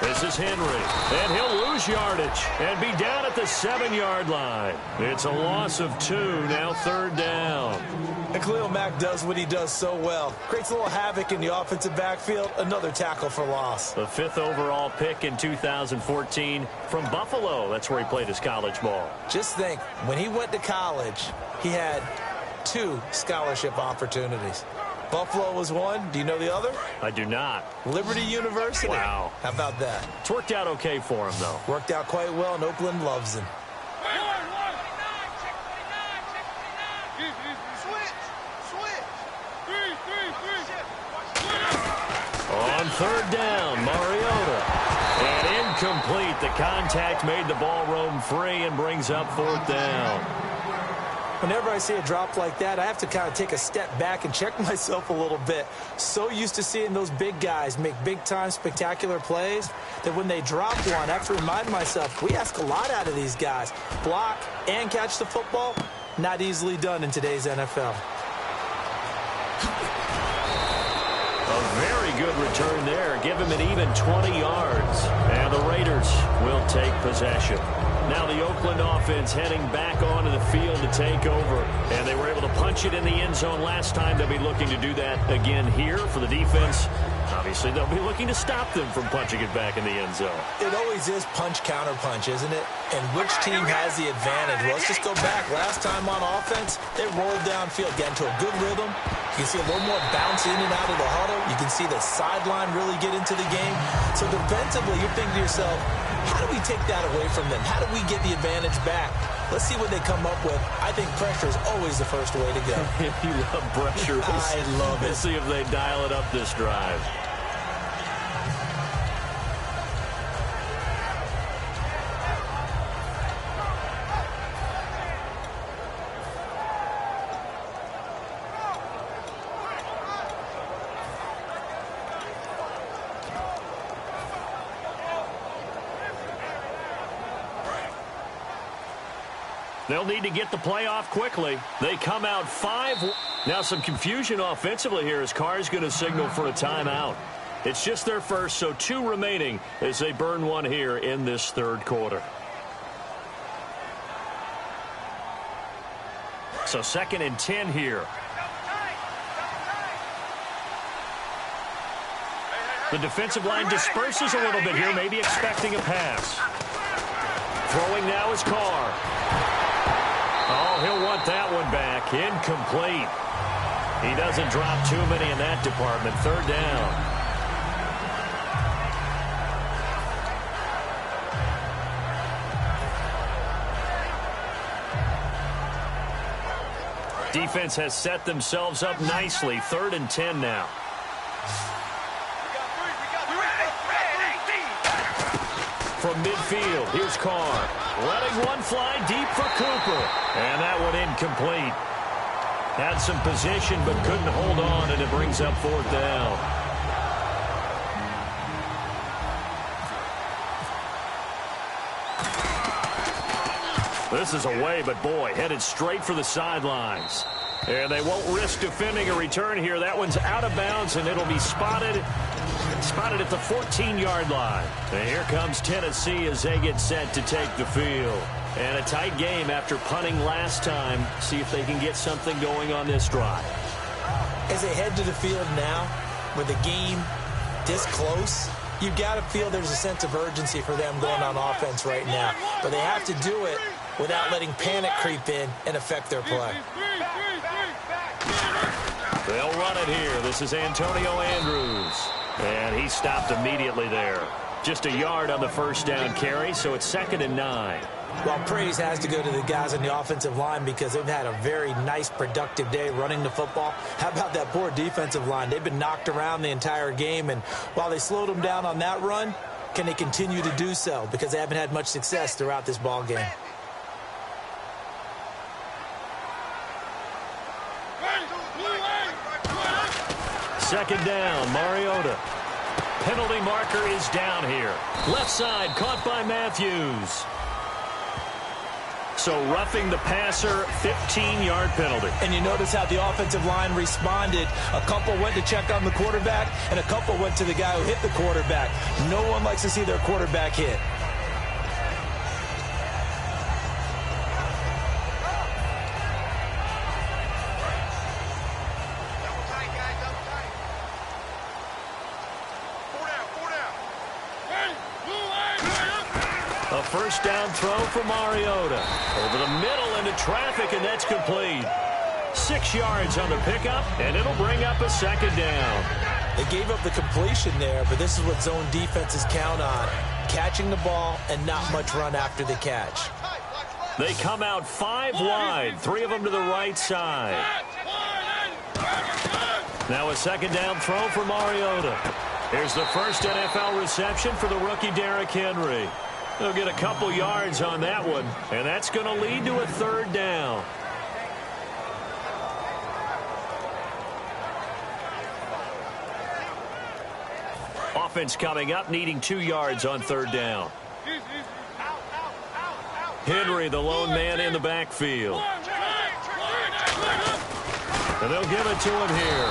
This is Henry, and he'll lose yardage and be down at the 7-yard line. It's a loss of 2, now 3rd down. And Khalil Mack does what he does so well. Creates a little havoc in the offensive backfield. Another tackle for loss. The 5th overall pick in 2014 from Buffalo. That's where he played his college ball. Just think, when he went to college, he had 2 scholarship opportunities. Buffalo was one. Do you know the other? I do not. Liberty University. Wow. How about that? It's worked out okay for him, though. Worked out quite well, and Oakland loves him. On 3rd down, Mariota. And incomplete. The contact made the ball roam free and brings up 4th down. Whenever I see a drop like that, I have to kind of take a step back and check myself a little bit. So used to seeing those big guys make big-time spectacular plays that when they drop one, I have to remind myself, we ask a lot out of these guys. Block and catch the football, not easily done in today's NFL. A very good return there. Give him an even 20 yards. And the Raiders will take possession. Now the Oakland offense heading back onto the field to take over. And they were able to punch it in the end zone last time. They'll be looking to do that again here for the defense. Obviously, they'll be looking to stop them from punching it back in the end zone. It always is punch-counter-punch, isn't it? And which team has the advantage? Well, let's just go back. Last time on offense, they rolled downfield, get into a good rhythm. You can see a little more bounce in and out of the huddle. You can see the sideline really get into the game. So defensively, you're thinking to yourself, how do we take that away from them? How do we get the advantage back? Let's see what they come up with. I think pressure is always the first way to go. You love pressure. I love it. Let's see if they dial it up this drive. They'll need to get the play off quickly. They come out 5. Now some confusion offensively here as Carr's going to signal for a timeout. It's just their first, so 2 remaining as they burn one here in this third quarter. So 2nd and 10 here. The defensive line disperses a little bit here, maybe expecting a pass. Throwing now is Carr. Oh, he'll want that one back. Incomplete. He doesn't drop too many in that department. 3rd down. Defense has set themselves up nicely. 3rd and 10 now. From midfield, here's Carr. Letting one fly deep for Cooper. And that one incomplete. Had some position but couldn't hold on, and it brings up 4th down. This is away, but boy, headed straight for the sidelines. And they won't risk defending a return here. That one's out of bounds, and it'll be spotted at the 14-yard line. And here comes Tennessee as they get set to take the field. And a tight game after punting last time. See if they can get something going on this drive. As they head to the field now, with the game this close, you've got to feel there's a sense of urgency for them going on offense right now. But they have to do it without letting panic creep in and affect their play. They'll run it here. This is Antonio Andrews. And he stopped immediately there. Just a yard on the first down carry, so it's 2nd and 9. Well, praise has to go to the guys on the offensive line because they've had a very nice, productive day running the football. How about that poor defensive line? They've been knocked around the entire game, and while they slowed them down on that run, can they continue to do so? Because they haven't had much success throughout this ball game. Second down, Mariota. Penalty marker is down here. Left side, caught by Matthews. So roughing the passer, 15-yard penalty. And you notice how the offensive line responded. A couple went to check on the quarterback, and a couple went to the guy who hit the quarterback. No one likes to see their quarterback hit. A first down throw for Mariota. Over the middle into traffic, and that's complete. 6 yards on the pickup, and it'll bring up a 2nd down. They gave up the completion there, but this is what zone defenses count on. Catching the ball and not much run after the catch. They come out 5 wide, 3 of them to the right side. Now a 2nd down throw for Mariota. Here's the first NFL reception for the rookie Derrick Henry. They'll get a couple yards on that one, and that's going to lead to a 3rd down. Offense coming up, needing 2 yards on third down. Henry, the lone man in the backfield. And they'll give it to him here.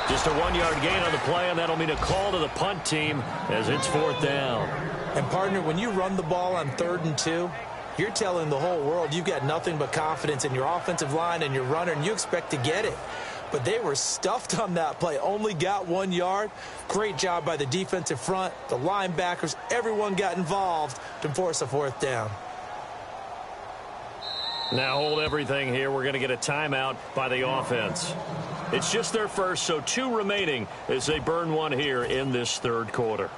Just a 1-yard gain on the play, and that'll mean a call to the punt team as it's fourth down. And, partner, when you run the ball on 3rd and 2, you're telling the whole world you've got nothing but confidence in your offensive line and your runner, and you expect to get it. But they were stuffed on that play, only got 1 yard. Great job by the defensive front, the linebackers, everyone got involved to force a fourth down. Now hold everything here. We're going to get a timeout by the offense. It's just their first, so 2 remaining as they burn 1 here in this third quarter.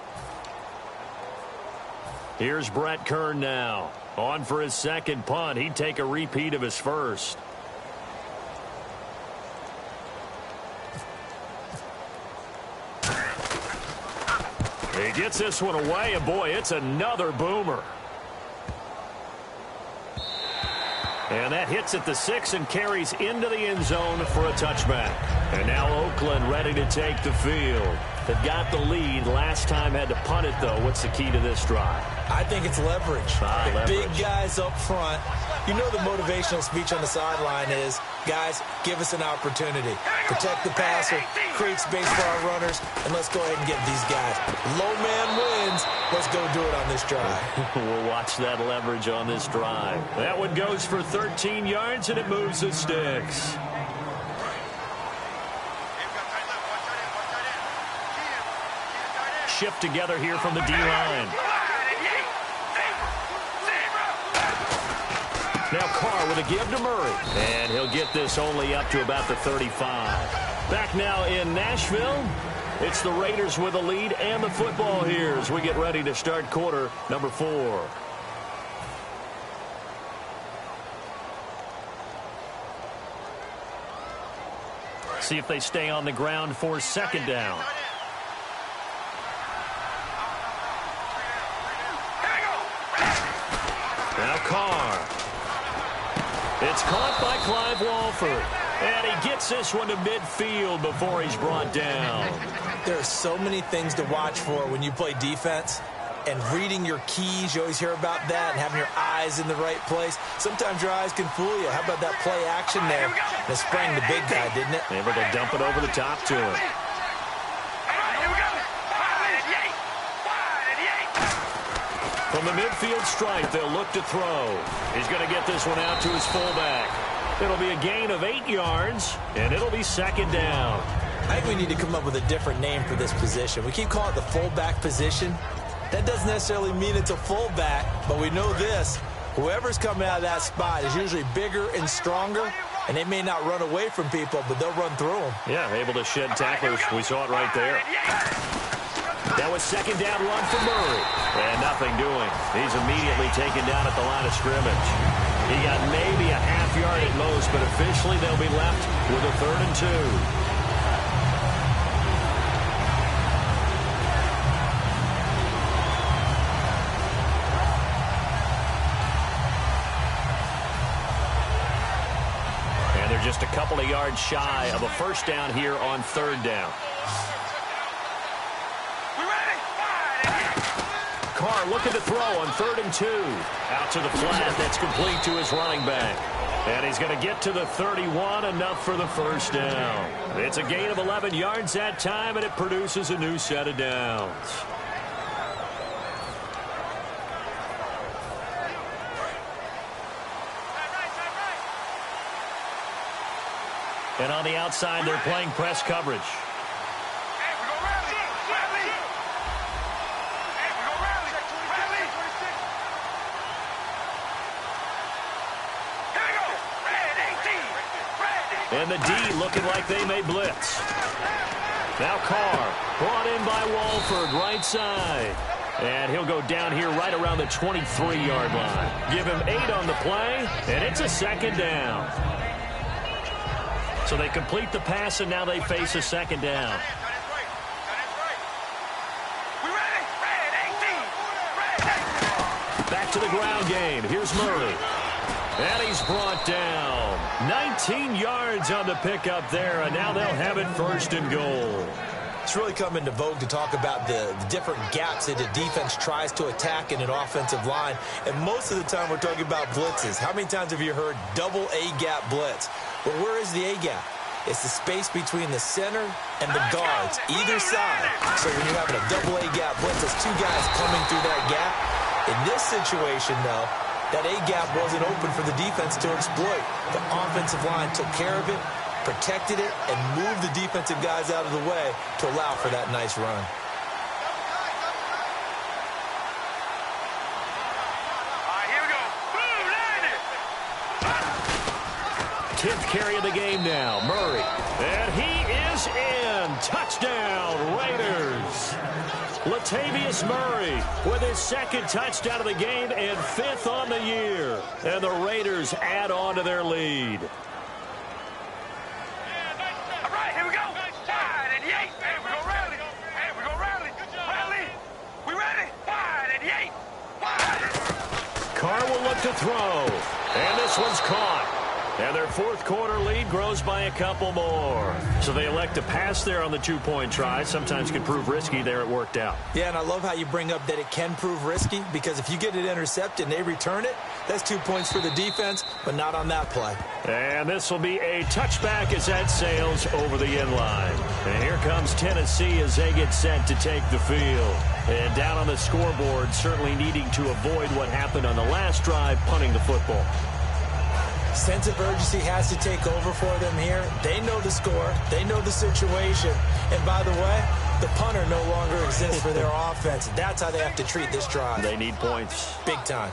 Here's Brett Kern now. On for his second punt. He'd take a repeat of his first. He gets this one away, and boy, it's another boomer. And that hits at the 6 and carries into the end zone for a touchback. And now Oakland ready to take the field. They've got the lead. Last time had to punt it, though. What's the key to this drive? I think it's leverage. Big guys up front. You know the motivational speech on the sideline is, guys, give us an opportunity. Protect the passer, create space for our runners, and let's go ahead and get these guys. Low man wins. Let's go do it on this drive. We'll watch that leverage on this drive. That one goes for 13 yards, and it moves the sticks. Shift together here from the D-line. Now Carr with a give to Murray. And he'll get this only up to about the 35. Back now in Nashville. It's the Raiders with the lead and the football here as we get ready to start quarter number 4. See if they stay on the ground for second down. Now Carr. It's caught by Clive Walford. And he gets this one to midfield before he's brought down. There are so many things to watch for when you play defense. And reading your keys, you always hear about that, and having your eyes in the right place. Sometimes your eyes can fool you. How about that play action there? And it sprang the big guy, didn't it? Able to dump it over the top to him. From the midfield stripe, they'll look to throw. He's going to get this one out to his fullback. It'll be a gain of 8 yards, and it'll be second down. I think we need to come up with a different name for this position. We keep calling it the fullback position. That doesn't necessarily mean it's a fullback, but we know this. Whoever's coming out of that spot is usually bigger and stronger, and they may not run away from people, but they'll run through them. Yeah, able to shed tacklers. We saw it right there. That was second down run for Murray. And nothing doing. He's immediately taken down at the line of scrimmage. He got maybe a half yard at most, but officially they'll be left with a 3rd and 2. Just a couple of yards shy of a first down here on 3rd down. Carr looking to throw on 3rd and 2. Out to the flat. That's complete to his running back. And he's going to get to the 31, enough for the first down. It's a gain of 11 yards that time, and it produces a new set of downs. And on the outside, they're playing press coverage. And the D looking like they may blitz. Now Carr, brought in by Walford, right side. And he'll go down here right around the 23-yard line. Give him 8 on the play, and it's a second down. So they complete the pass, and now they face a second down. Back to the ground game. Here's Murray. And he's brought down. 19 yards on the pickup there, and now they'll have it 1st and goal. It's really come into vogue to talk about the different gaps that the defense tries to attack in an offensive line. And most of the time we're talking about blitzes. How many times have you heard double A-gap blitz? Well, where is the A-gap? It's the space between the center and the guards, either side. So when you're having a double A-gap blitz, there's two guys coming through that gap. In this situation, though, that A-gap wasn't open for the defense to exploit. The offensive line took care of it, protected it, and moved the defensive guys out of the way to allow for that nice run. Here we go. Boom, 10th carry of the game now, Murray. And he is in. Touchdown, Raiders. Latavius Murray with his second touchdown of the game and 5th on the year. And the Raiders add on to their lead. All right, here we go. 5 and 8. Hey, we're going to rally. Hey, we're going to rally. Rally. We ready? 5 and 8. 5. Carr will look to throw. And this one's caught. And their fourth quarter lead grows by a couple more. So they elect to pass there on the two-point try. Sometimes can prove risky. There it worked out. Yeah, and I love how you bring up that it can prove risky, because if you get it intercepted and they return it, that's 2 points for the defense, but not on that play. And this will be a touchback as that sails over the end line. And here comes Tennessee as they get set to take the field. And down on the scoreboard, certainly needing to avoid what happened on the last drive, punting the football. Sense of urgency has to take over for them here. They know the score. They know the situation. And by the way, the punter no longer exists for their offense. That's how they have to treat this drive. They need points. Big time.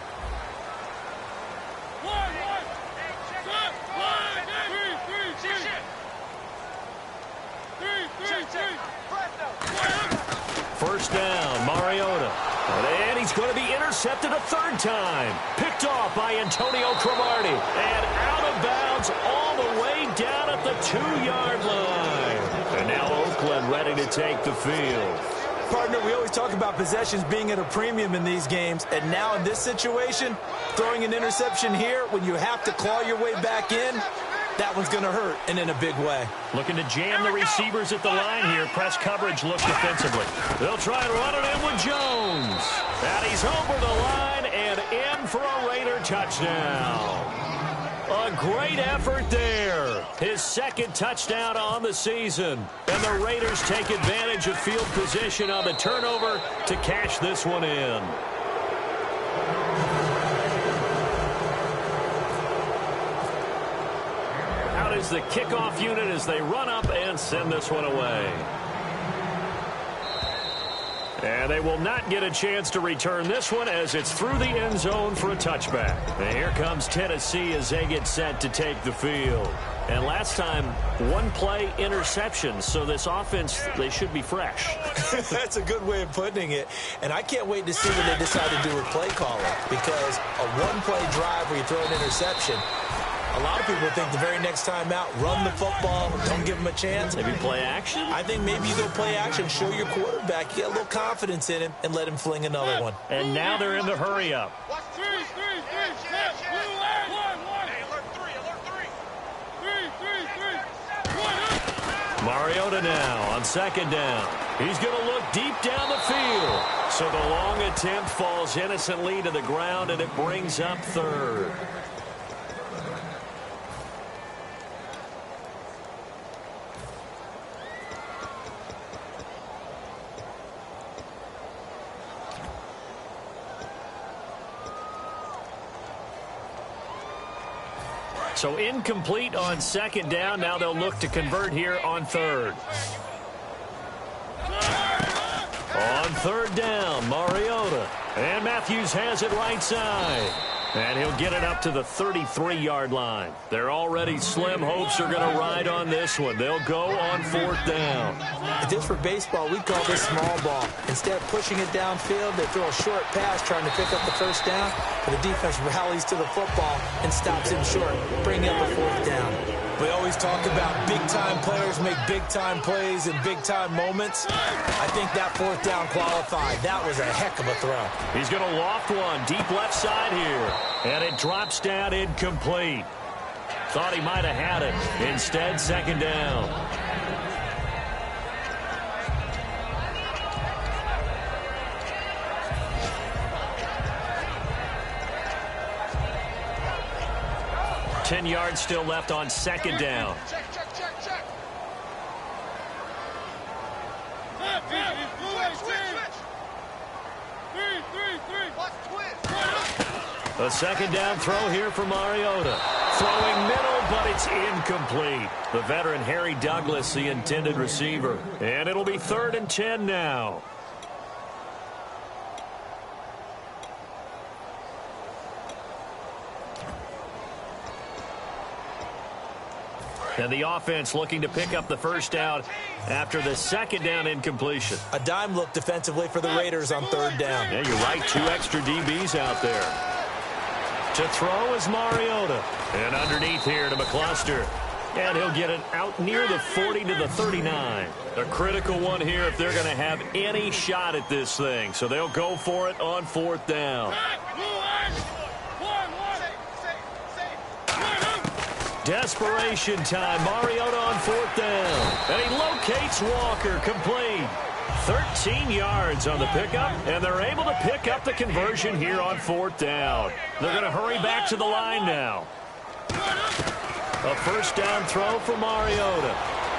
First down, Mariota. And he's going to be intercepted a third time. Picked off by Antonio Cromartie. And out of bounds all the way down at the 2-yard line. And now Oakland ready to take the field. Partner, we always talk about possessions being at a premium in these games. And now in this situation, throwing an interception here when you have to claw your way back in, that one's going to hurt, and in a big way. Looking to jam the receivers at the line here. Press coverage looks defensively. They'll try and run it in with Jones. And he's over the line and in for a Raider touchdown. A great effort there. His second touchdown on the season. And the Raiders take advantage of field position on the turnover to cash this one in. Is the kickoff unit as they run up and send this one away. And they will not get a chance to return this one as it's through the end zone for a touchback. And here comes Tennessee as they get set to take the field. And last time, one play interception. So this offense, they should be fresh. That's a good way of putting it. And I can't wait to see what they decide to do with play calling, because a one-play drive where you throw an interception, a lot of people think the very next time out, run the football, don't give them a chance. Maybe play action? I think maybe you go play action, show your quarterback, you get a little confidence in him, and let him fling another one. And now they're in the hurry-up. Mariota now on second down. He's going to look deep down the field. So the long attempt falls innocently to the ground, and it brings up third. So incomplete on second down. Now they'll look to convert here on third. On third down, Mariota. And Matthews has it right side. And he'll get it up to the 33-yard line. Their already slim hopes are going to ride on this one. They'll go on fourth down. Just for baseball, we call this small ball. Instead of pushing it downfield, they throw a short pass trying to pick up the first down. And the defense rallies to the football and stops him short, bringing up a fourth down. We always talk about big-time players make big-time plays in big-time moments. I think that fourth down qualified. That was a heck of a throw. He's going to loft one deep left side here. And it drops down incomplete. Thought he might have had it. Instead, second down. 10 yards still left on second down. Check. A second down throw here for Mariota. Throwing middle, but it's incomplete. The veteran Harry Douglas, the intended receiver. And it'll be 3rd and 10 now. And the offense looking to pick up the first down after the second down incompletion. A dime look defensively for the Raiders on 3rd down. Yeah, you're right. 2 extra DBs out there. To throw is Mariota. And underneath here to McCluster. And he'll get it out near the 40 to the 39. A critical one here if they're going to have any shot at this thing. So they'll go for it on 4th down. Desperation time. Mariota on 4th down. And he locates Walker. Complete. 13 yards on the pickup, and they're able to pick up the conversion here on 4th down. They're going to hurry back to the line now. A first down throw for Mariota.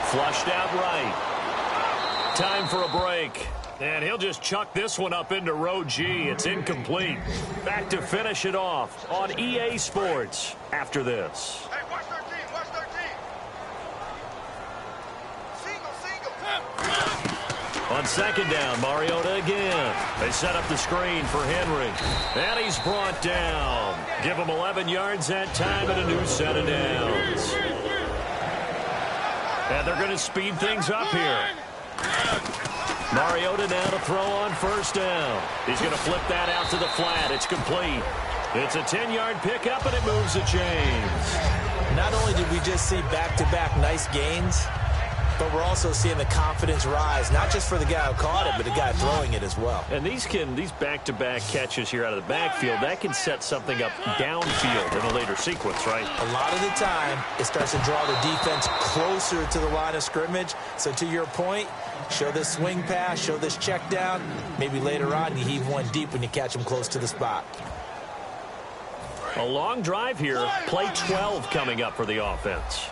Flushed out right. Time for a break. And he'll just chuck this one up into row G. It's incomplete. Back to finish it off on EA Sports after this. Hey, watch 13. On second down, Mariota again. They set up the screen for Henry. And he's brought down. Give him 11 yards that time and a new set of downs. And they're going to speed things up here. Mariota now to throw on first down. He's going to flip that out to the flat. It's complete. It's a 10-yard pickup, and it moves the chains. Not only did we just see back-to-back nice gains, but we're also seeing the confidence rise, not just for the guy who caught it, but the guy throwing it as well. And these back-to-back catches here out of the backfield, that can set something up downfield in a later sequence, right? A lot of the time, it starts to draw the defense closer to the line of scrimmage. So to your point, show this swing pass, show this check down. Maybe later on, you heave one deep when you catch him close to the spot. A long drive here. Play 12 coming up for the offense.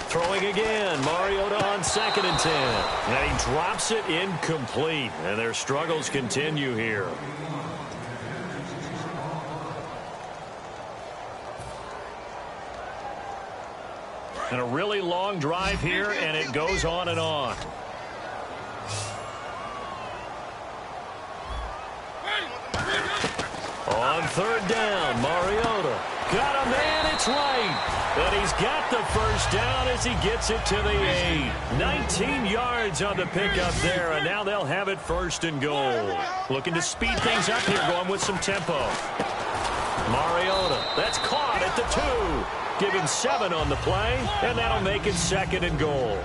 Throwing again, Mariota on 2nd and 10. And he drops it incomplete. And their struggles continue here. And a really long drive here, and it goes on and on. On 3rd down, Mariota. Got a man, it's right. And he's got the first down as he gets it to the 8. 19 yards on the pickup there, and now they'll have it 1st and goal. Looking to speed things up here, going with some tempo. Mariota, that's caught at the 2. Give him 7 on the play, and that'll make it 2nd and goal.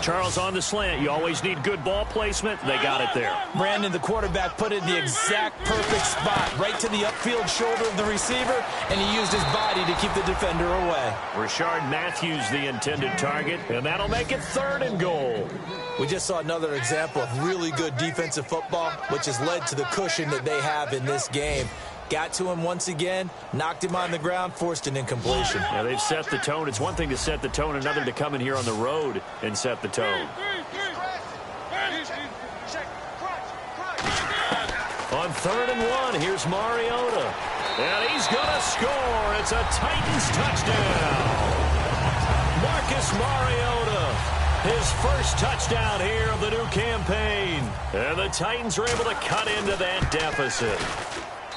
Charles, on the slant, you always need good ball placement. They got it there. Brandon, the quarterback, put it in the exact perfect spot, right to the upfield shoulder of the receiver, and he used his body to keep the defender away. Rashard Matthews, the intended target, and that'll make it 3rd and goal. We just saw another example of really good defensive football, which has led to the cushion that they have in this game. Got to him once again, knocked him on the ground, forced an incompletion. Yeah, they've set the tone. It's one thing to set the tone, another to come in here on the road and set the tone. On 3rd and 1, here's Mariota. And he's going to score. It's a Titans touchdown. Marcus Mariota, his first touchdown here of the new campaign. And the Titans are able to cut into that deficit.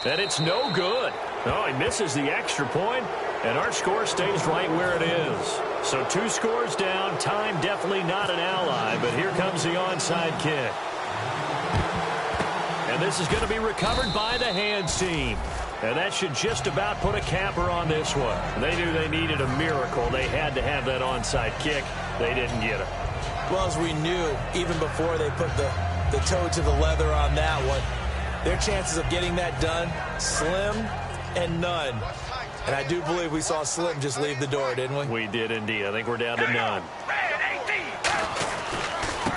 And it's no good. Oh, he misses the extra point, and our score stays right where it is. So 2 scores down. Time definitely not an ally, but here comes the onside kick. And this is going to be recovered by the hands team. And that should just about put a capper on this one. They knew they needed a miracle. They had to have that onside kick. They didn't get it. Well, as we knew, even before they put the toe to the leather on that one, their chances of getting that done, slim and none. And I do believe we saw Slim just leave the door, didn't we? We did indeed. I think we're down to none.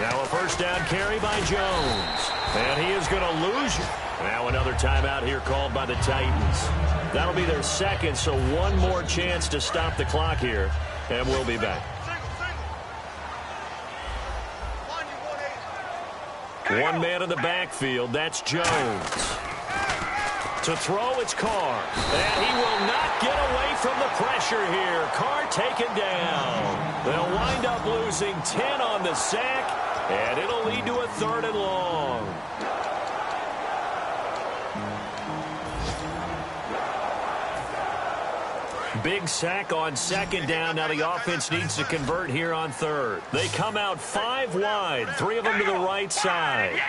Now a first down carry by Jones. And he is going to lose it. Now another timeout here called by the Titans. That'll be their second, so one more chance to stop the clock here. And we'll be back. One man in the backfield. That's Jones. To throw, it's Carr. And he will not get away from the pressure here. Carr taken down. They'll wind up losing 10 on the sack, and it'll lead to a 3rd and long. Big sack on 2nd down. Now the offense needs to convert here on 3rd. They come out 5 wide, 3 of them to the right side.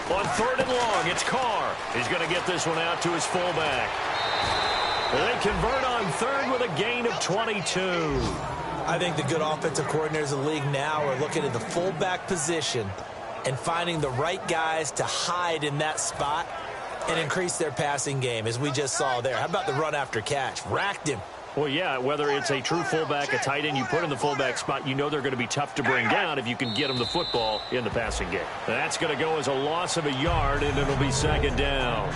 On 3rd and long, it's Carr. He's going to get this one out to his fullback. They convert on 3rd with a gain of 22. I think the good offensive coordinators in the league now are looking at the fullback position and finding the right guys to hide in that spot and increase their passing game, as we just saw there. How about the run after catch? Racked him. Well, yeah, whether it's a true fullback, a tight end, you put in the fullback spot, you know they're going to be tough to bring down if you can get them the football in the passing game. That's going to go as a loss of a yard, and it'll be 2nd down.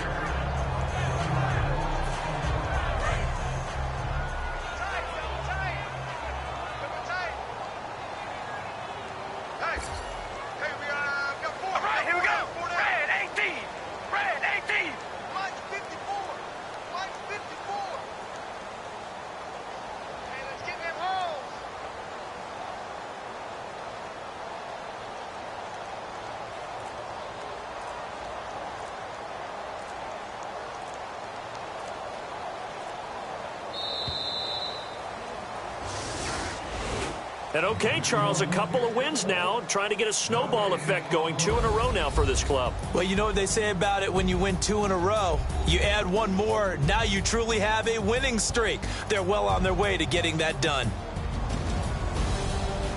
And okay, Charles, a couple of wins now, trying to get a snowball effect going. 2 in a row now for this club. Well, you know what they say about it when you win 2 in a row. You add one more, now you truly have a winning streak. They're well on their way to getting that done.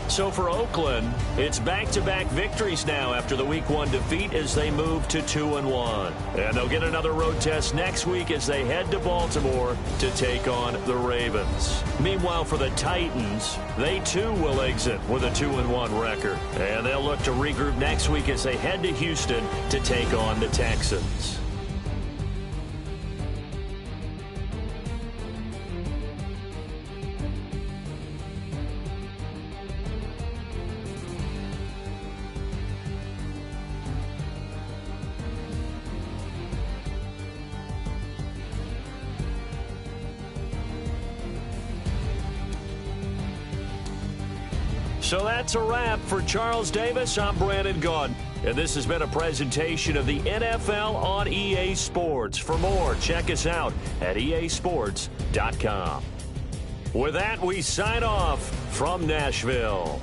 So for Oakland, it's back-to-back victories now after the Week 1 defeat as they move to 2-1. And they'll get another road test next week as they head to Baltimore to take on the Ravens. Meanwhile, for the Titans, they too will exit with a 2-1 record. And they'll look to regroup next week as they head to Houston to take on the Texans. So that's a wrap. For Charles Davis, I'm Brandon Gaudin. And this has been a presentation of the NFL on EA Sports. For more, check us out at easports.com. With that, we sign off from Nashville.